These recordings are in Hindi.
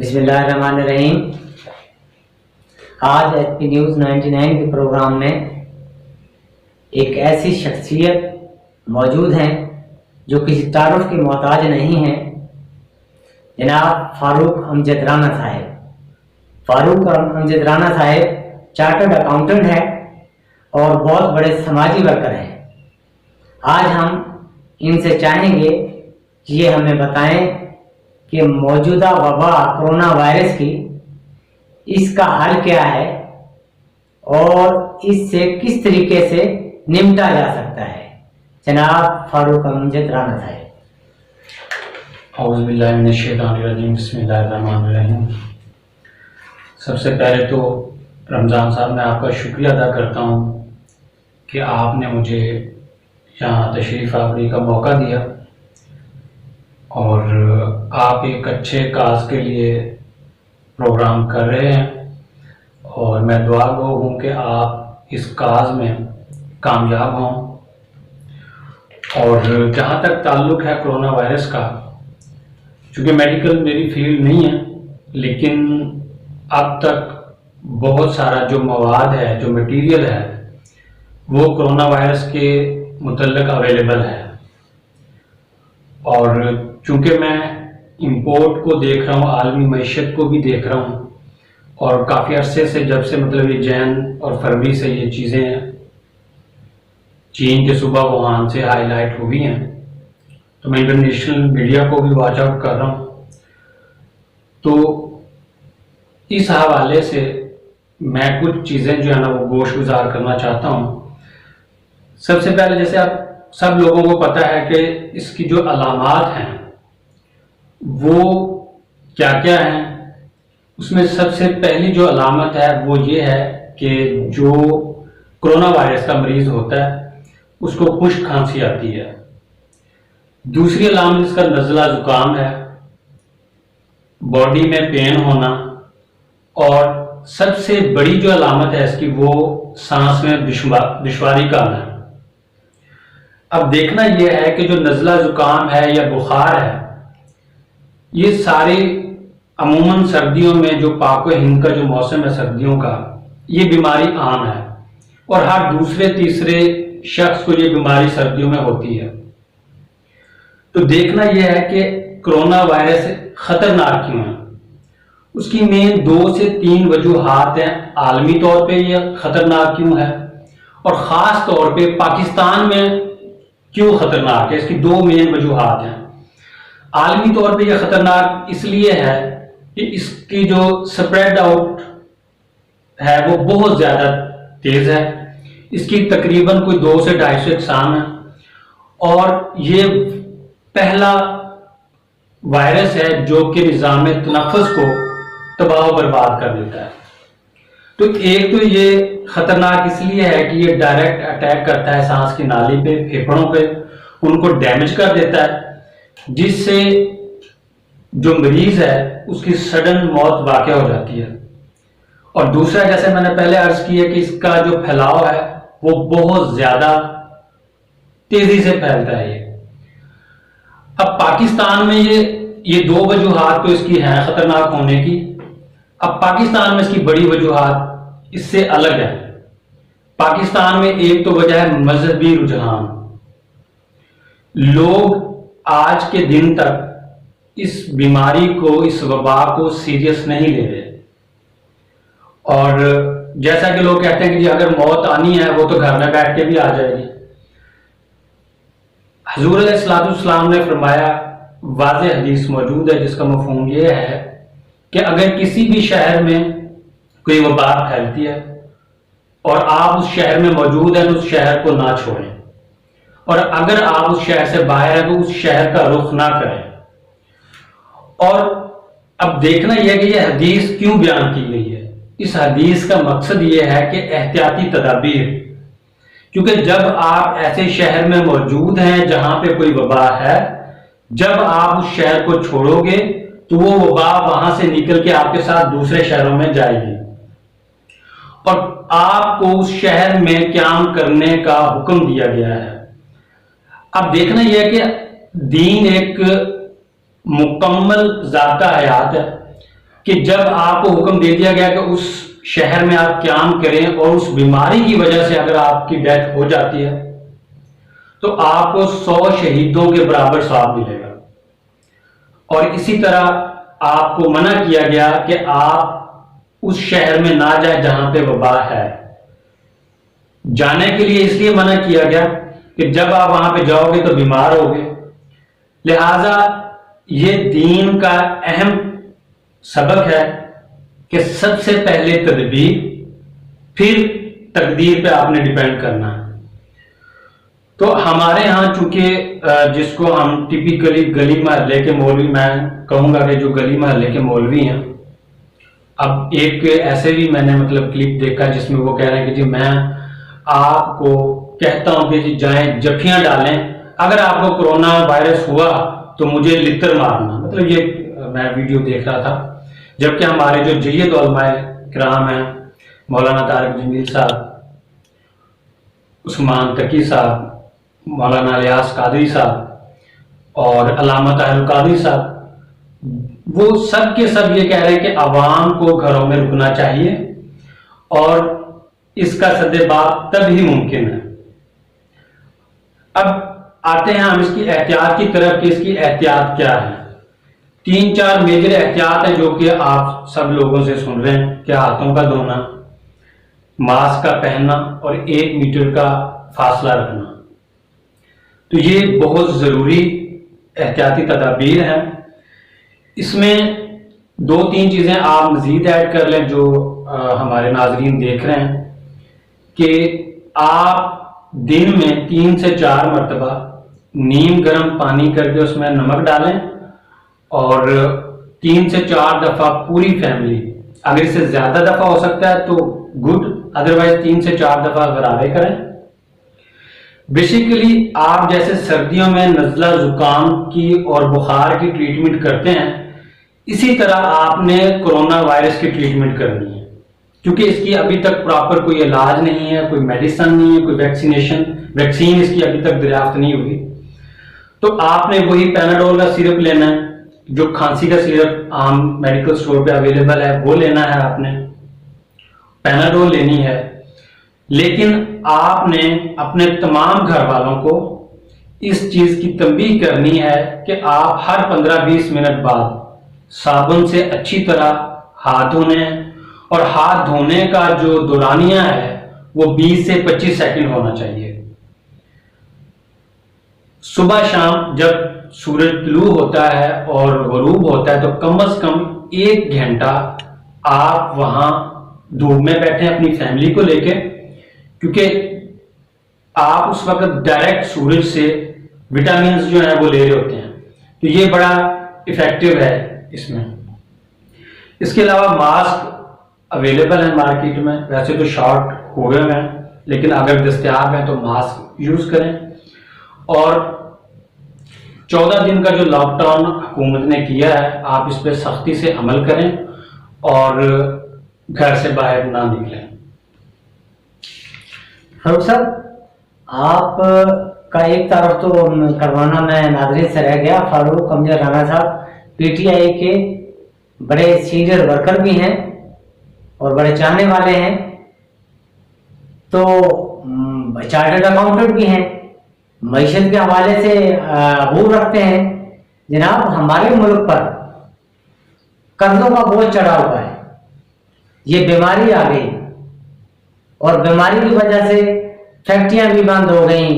बिस्मिल्लाहिर्रहमानिर्रहीम। आज एचपी न्यूज़ 99 के प्रोग्राम में एक ऐसी शख्सियत मौजूद हैं जो किसी तारुफ की मोहताज नहीं है, जनाब फारूक अमजद राना साहब। फारूक अमजद राना साहब चार्टर्ड अकाउंटेंट है और बहुत बड़े समाजी वर्कर हैं। आज हम इनसे चाहेंगे कि ये हमें बताएं कि मौजूदा वबा कोरोना वायरस की इसका हल क्या है और इससे किस तरीके से निपटा जा सकता है। जनाब फारूक अमजद राना साहब। औज़ु बिल्लाहि मिनश शैतानिर रजीम, बिस्मिल्लाहिर रहमानिर रहीम। सबसे पहले तो रमज़ान साहब मैं आपका शुक्रिया अदा करता हूँ कि आपने मुझे यहाँ तशरीफ़ आवरी का मौका दिया और आप एक अच्छे काज के लिए प्रोग्राम कर रहे हैं और मैं दुआ गो हूँ कि आप इस काज में कामयाब हों। और जहाँ तक ताल्लुक़ है कोरोना वायरस का, चूँकि मेडिकल मेरी फील्ड नहीं है, लेकिन अब तक बहुत सारा जो मवाद है, जो मटीरियल है, वो कोरोना वायरस के मुतल्लिक़ अवेलेबल है। और चूँकि मैं इंपोर्ट को देख रहा हूँ, आलमी मईशत को भी देख रहा हूँ, और काफ़ी अरसे से जब से मतलब ये जैन और फरवरी से ये चीज़ें चीन के सूबा वुहान से हाईलाइट हुई हैं, तो मैं इंटरनेशनल मीडिया को भी वॉच आउट कर रहा हूँ। तो इस हवाले से मैं कुछ चीज़ें जो है ना वो गोश गुजार करना चाहता हूँ। सबसे पहले, जैसे आप सब लोगों को पता है कि इसकी जो अलामात हैं वो क्या क्या हैं। उसमें सबसे पहली जो अलामत है वो ये है कि जो कोरोना वायरस का मरीज होता है उसको खुश्क खांसी आती है। दूसरी अलामत इसका नज़ला ज़ुकाम है, बॉडी में पेन होना, और सबसे बड़ी जो अलामत है इसकी वो सांस में दुश्वारी का आना है। अब देखना यह है कि जो नज़ला ज़ुकाम है या बुखार है, ये सारे अमूमन सर्दियों में, जो पाक व हिंद का जो मौसम है सर्दियों का, ये बीमारी आम है और हर दूसरे तीसरे शख्स को ये बीमारी सर्दियों में होती है। तो देखना यह है कि कोरोना वायरस खतरनाक क्यों है। उसकी मेन 2 से 3 वजूहात हैं। आलमी तौर पे यह खतरनाक क्यों है और ख़ास तौर पे पाकिस्तान में क्यों खतरनाक है, इसकी 2 मेन वजूहात हैं। आलमी तौर पे यह खतरनाक इसलिए है कि इसकी जो स्प्रेड आउट है वो बहुत ज़्यादा तेज़ है। इसकी तकरीबन कोई 2 से 250 इकसाम है और ये पहला वायरस है जो कि निज़ाम तनफ़्फ़ुस को तबाह बर्बाद कर देता है। तो एक तो ये खतरनाक इसलिए है कि ये डायरेक्ट अटैक करता है सांस की नाली पे, फेफड़ों पे, उनको डैमेज कर देता है, जिससे जो मरीज है उसकी सडन मौत वाक़या हो जाती है। और दूसरा, जैसे मैंने पहले अर्ज किया कि इसका जो फैलाव है वो बहुत ज्यादा तेजी से फैलता है। अब पाकिस्तान में ये 2 वजूहात तो इसकी हैं खतरनाक होने की। अब पाकिस्तान में इसकी बड़ी वजूहात इससे अलग है। पाकिस्तान में एक तो वजह है मजहबी रुझान। लोग आज के दिन तक इस बीमारी को, इस वबा को सीरियस नहीं ले रहे। और जैसा कि लोग कहते हैं कि जी अगर मौत आनी है वो तो घर में बैठ के भी आ जाएगी। हुजूर अलैहिस्सलाम ने फरमाया, वाज़ेह हदीस मौजूद है जिसका मफ़हूम ये है कि अगर किसी भी शहर में कोई वबा फैलती है और आप उस शहर में मौजूद हैं तो उस शहर को ना छोड़ें, और अगर आप उस शहर से बाहर हैं तो उस शहर का रुख ना करें। और अब देखना यह है कि यह हदीस क्यों बयान की गई है। इस हदीस का मकसद यह है कि एहतियाती तदाबीर, क्योंकि जब आप ऐसे शहर में मौजूद हैं जहां पे कोई वबा है, जब आप उस शहर को छोड़ोगे तो वो वबा वहां से निकल के आपके साथ दूसरे शहरों में जाएगी और आपको उस शहर में क़याम करने का हुक्म दिया गया है। अब देखना यह है कि दीन एक मुकम्मल ज़ाब्ता हयात है कि जब आपको हुक्म दे दिया गया कि उस शहर में आप क्याम करें और उस बीमारी की वजह से अगर आपकी डेथ हो जाती है तो आपको 100 शहीदों के बराबर सवाब मिलेगा। और इसी तरह आपको मना किया गया कि आप उस शहर में ना जाए जहां पे वबा है। जाने के लिए इसलिए मना किया गया कि जब आप वहां पे जाओगे तो बीमार होगे। लिहाजा ये दीन का अहम सबक है कि सबसे पहले तदबीर, फिर तकदीर पे आपने डिपेंड करना है। तो हमारे यहाँ चूंकि जिसको हम टिपिकली गली मोहल्ले के मौलवी, मैं कहूंगा कि जो गली मोहल्ले के मौलवी हैं, अब एक ऐसे भी मैंने मतलब क्लिप देखा जिसमें वो कह रहे हैं कि जी मैं आपको कहता हूं कि जी जाएं जखियां डालें, अगर आपको कोरोना वायरस हुआ तो मुझे लितर मारना। मतलब ये मैं वीडियो देख रहा था, जबकि हमारे जो जय्यद उलमाए किराम हैं, मौलाना तारिक जमील साहब, उस्मान तकी साहब, मौलाना इलियास कादरी साहब और अल्लामा ताहिर कादरी साहब, वो सब के सब ये कह रहे हैं कि आवाम को घरों में रुकना चाहिए और इसका सद्देबाब तभी मुमकिन है। अब आते हैं हम इसकी एहतियात की तरफ कि इसकी एहतियात क्या है। 3-4 मेजर एहतियात है जो कि आप सब लोगों से सुन रहे हैं कि हाथों का धोना, मास्क का पहनना और 1 मीटर का फासला रखना। तो ये बहुत जरूरी एहतियाती तदाबीर हैं। इसमें 2-3 चीजें आप मजीद ऐड कर लें जो हमारे नाजरीन देख रहे हैं कि आप दिन में 3 से 4 मरतबा नीम गर्म पानी करके उसमें नमक डालें और 3 से 4 दफा पूरी फैमिली, अगर इससे ज्यादा दफा हो सकता है तो गुड, अदरवाइज 3 से 4 दफा गरारे करें। बेसिकली आप जैसे सर्दियों में नज़ला जुकाम की और बुखार की ट्रीटमेंट करते हैं, इसी तरह आपने कोरोना वायरस की ट्रीटमेंट करनी है, क्योंकि इसकी अभी तक प्रॉपर कोई इलाज नहीं है, कोई मेडिसिन नहीं है, कोई वैक्सीन इसकी अभी तक दरियाफ्त नहीं हुई। तो आपने वही पैनाडोल का सिरप लेना है, जो खांसी का सिरप आम मेडिकल स्टोर पे अवेलेबल है वो लेना है, आपने पैनाडोल लेनी है। लेकिन आपने अपने तमाम घर वालों को इस चीज की तंबीह करनी है कि आप हर 15-20 मिनट बाद साबुन से अच्छी तरह हाथ धोने, और हाथ धोने का जो दौरानिया है वो 20 से 25 सेकंड होना चाहिए। सुबह शाम जब सूरज तुलू होता है और गरूब होता है तो कम से कम 1 घंटा आप वहां धूप में बैठे अपनी फैमिली को लेके, क्योंकि आप उस वक्त डायरेक्ट सूरज से विटामिन जो है वो ले रहे होते हैं। तो ये बड़ा इफेक्टिव है इसमें। इसके अलावा मास्क अवेलेबल है मार्केट में, वैसे तो शॉर्ट हो गए हैं, लेकिन अगर दस्तयाब है तो मास्क यूज करें। और 14 दिन का जो लॉकडाउन हुकूमत ने किया है, आप इस पर सख्ती से अमल करें और घर से बाहर ना निकलें। फारूक साहब, आप का एक तरफ तो करवाना मैं नादरीन से रह गया। फारूक कमजर राना साहब पीटीआई के बड़े सीनियर वर्कर भी हैं और बड़े चाहने वाले हैं, तो चार्टर्ड अकाउंटेंट भी हैं, मईशत के हवाले से अबूर रखते हैं। जनाब, हमारे मुल्क पर कर्जों का बोझ चढ़ा हुआ है, ये बीमारी आ गई और बीमारी की वजह से फैक्ट्रियां भी बंद हो गई,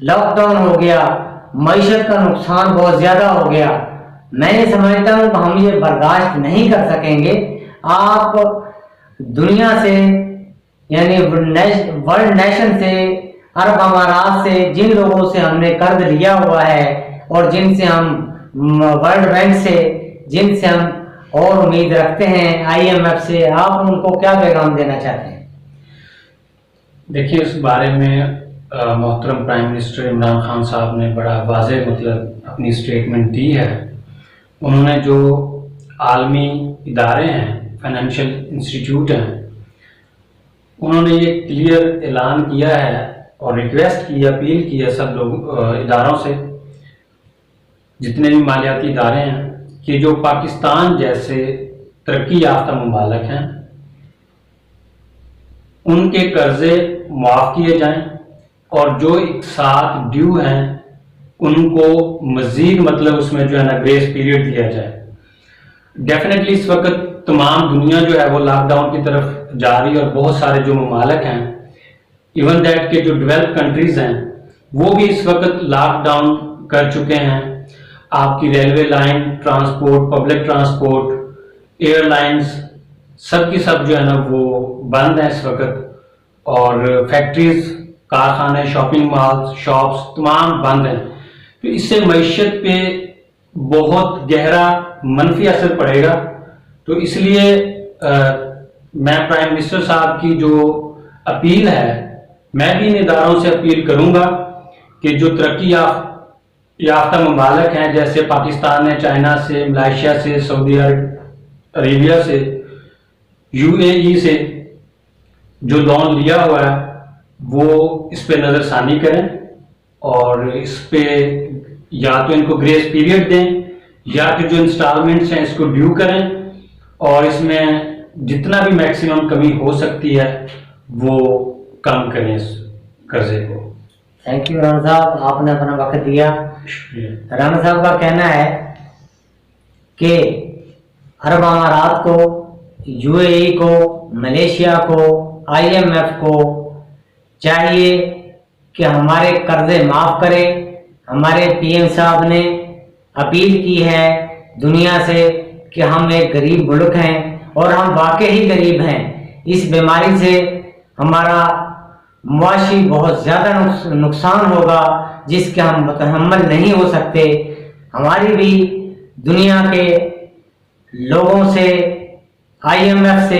लॉकडाउन हो गया, मईशत का नुकसान बहुत ज्यादा हो गया। मैं ये समझता हूं कि हम ये बर्दाश्त नहीं कर सकेंगे। आप दुनिया से यानी वर्ल्ड नेशन से, अरब अमारात से, जिन लोगों से हमने कर्ज लिया हुआ है और जिनसे हम वर्ल्ड बैंक से, जिनसे हम और उम्मीद रखते हैं, IMF से, आप उनको क्या पैगाम देना चाहते हैं? देखिए, इस बारे में मोहतरम प्राइम मिनिस्टर इमरान खान साहब ने बड़ा वाज़ेह मतलब अपनी स्टेटमेंट दी है। उन्होंने जो आलमी इदारे हैं, फाइनेंशियल इंस्टीट्यूट हैं, उन्होंने ये क्लियर ऐलान किया है और रिक्वेस्ट की, अपील की है सब लोग इदारों से, जितने भी मालियाती इदारे हैं, कि जो पाकिस्तान जैसे तरक्की याफ्ता ममालिक हैं उनके कर्जे माफ किए जाएं और जो इकसात ड्यू हैं उनको मजीद मतलब उसमें जो है ना ग्रेस पीरियड दिया जाए। डेफिनेटली इस वक्त तमाम दुनिया जो है वो लॉकडाउन की तरफ जा रही है और बहुत सारे जो ममालिक हैं इवन दैट के जो डेवलप कंट्रीज हैं वो भी इस वक्त लॉकडाउन कर चुके हैं। आपकी railway line, transport, public transport, airlines सब की सब जो है ना वो बंद है इस वक्त और फैक्ट्रीज, कारखाने, शॉपिंग मॉल्स, शॉप्स तमाम बंद हैं। तो इससे मईशत पे बहुत गहरा मनफी असर पड़ेगा। तो इसलिए मैं प्राइम मिनिस्टर साहब की जो अपील है, मैं भी इन इदारों से अपील करूंगा कि जो तरक्की याफ्ता ममालिक हैं जैसे पाकिस्तान है, चाइना से, मलेशिया से, सऊदी अरेबिया से, यूएई से जो लोन लिया हुआ है वो इस पे नजरसानी करें और इस पे या तो इनको ग्रेस पीरियड दें या फिर जो इंस्टॉलमेंट्स हैं इसको ड्यू करें और इसमें जितना भी मैक्सिमम कमी हो सकती है वो कम करें इस कर्जे को। थैंक यू राणा साहब, आपने अपना वक्त दिया। शुक्रिया। राणा साहब का कहना है कि अरब अमारात को, यूएई को, मलेशिया को, आईएमएफ को चाहिए कि हमारे कर्जे माफ करें। हमारे पीएम साहब ने अपील की है दुनिया से कि हम एक गरीब मुल्क हैं और हम वाकई ही गरीब हैं। इस बीमारी से हमारा मुआशी बहुत ज़्यादा नुकसान होगा जिसके हम मुतहम्मल नहीं हो सकते। हमारी भी दुनिया के लोगों से, आईएमएफ से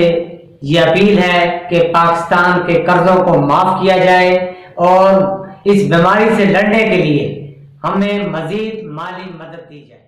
ये अपील है कि पाकिस्तान के कर्जों को माफ किया जाए और इस बीमारी से लड़ने के लिए हमें मजीद माली मदद दी जाए।